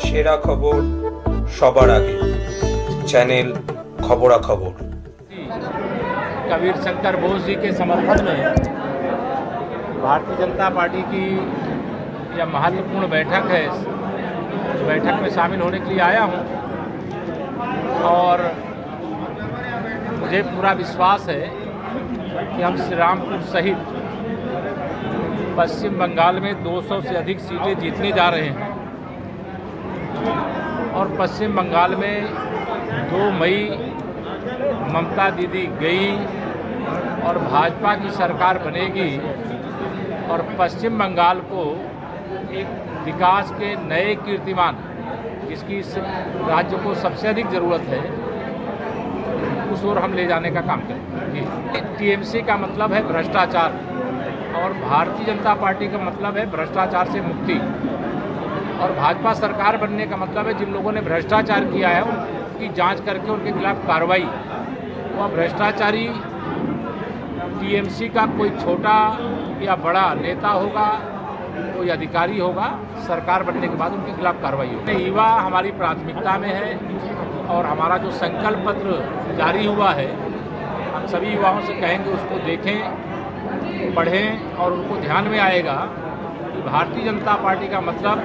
সেরা খবর সবার আগে, চ্যানেল খবরাখবর। कबीर शंकर बोस जी के समर्थन में भारतीय जनता पार्टी की यह महत्वपूर्ण बैठक है। इस बैठक में शामिल होने के लिए आया हूं और मुझे पूरा विश्वास है कि हम श्री रामपुर सहित पश्चिम बंगाल में 200 से अधिक सीटें जीतने जा रहे हैं और पश्चिम बंगाल में 2 मई ममता दीदी गई और भाजपा की सरकार बनेगी और पश्चिम बंगाल को एक विकास के नए कीर्तिमान, जिसकी इस राज्य को सबसे अधिक ज़रूरत है, उस ओर हम ले जाने का काम करेंगे। टीएमसी का मतलब है भ्रष्टाचार और भारतीय जनता पार्टी का मतलब है भ्रष्टाचार से मुक्ति। और भाजपा सरकार बनने का मतलब है जिन लोगों ने भ्रष्टाचार किया है उनकी जांच करके उनके खिलाफ कार्रवाई। वह भ्रष्टाचारी टीएमसी का कोई छोटा या बड़ा नेता होगा, कोई अधिकारी होगा, सरकार बनने के बाद उनके खिलाफ कार्रवाई होगी। युवा हमारी प्राथमिकता में है और हमारा जो संकल्प पत्र जारी हुआ है, हम सभी युवाओं से कहेंगे उसको देखें, पढ़ें और उनको ध्यान में आएगा कि भारतीय जनता पार्टी का मतलब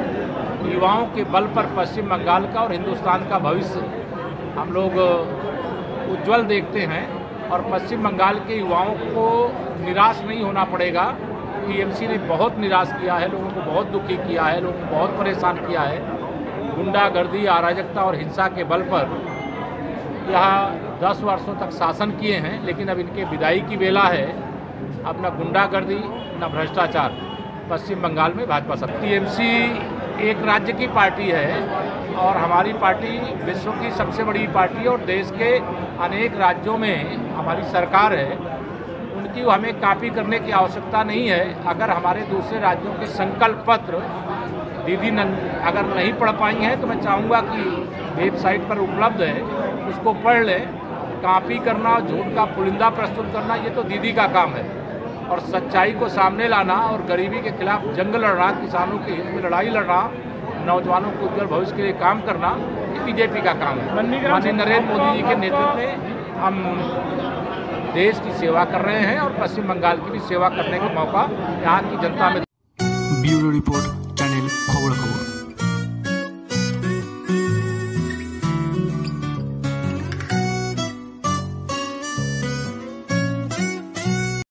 युवाओं के बल पर पश्चिम बंगाल का और हिंदुस्तान का भविष्य हम लोग उज्जवल देखते हैं। और पश्चिम बंगाल के युवाओं को निराश नहीं होना पड़ेगा। टीएमसी ने बहुत निराश किया है, लोगों को बहुत दुखी किया है, लोगों को बहुत परेशान किया है। गुंडागर्दी, अराजकता और हिंसा के बल पर यहाँ 10 वर्षों तक शासन किए हैं, लेकिन अब इनके विदाई की बेला है। अब न गुंडागर्दी न भ्रष्टाचार पश्चिम बंगाल में भाजपा सरकार। टीएमसी एक राज्य की पार्टी है और हमारी पार्टी विश्व की सबसे बड़ी पार्टी और देश के अनेक राज्यों में हमारी सरकार है। उनकी हमें कॉपी करने की आवश्यकता नहीं है। अगर हमारे दूसरे राज्यों के संकल्प पत्र दीदी अगर नहीं पढ़ पाई हैं तो मैं चाहूँगा कि वेबसाइट पर उपलब्ध है, उसको पढ़ लें। कॉपी करना, झूठ का पुलिंदा प्रस्तुत करना, ये तो दीदी का काम है। और सच्चाई को सामने लाना और गरीबी के खिलाफ जंग लड़ना, किसानों के हित में लड़ाई लड़ना, नौजवानों को उज्जवल भविष्य के लिए काम करना, ये बीजेपी का काम है। माननीय नरेंद्र मोदी जी के नेतृत्व में हम देश की सेवा कर रहे हैं और पश्चिम बंगाल की भी सेवा करने का मौका यहाँ की जनता में। ब्यूरो रिपोर्ट, चैनल खबर खबर।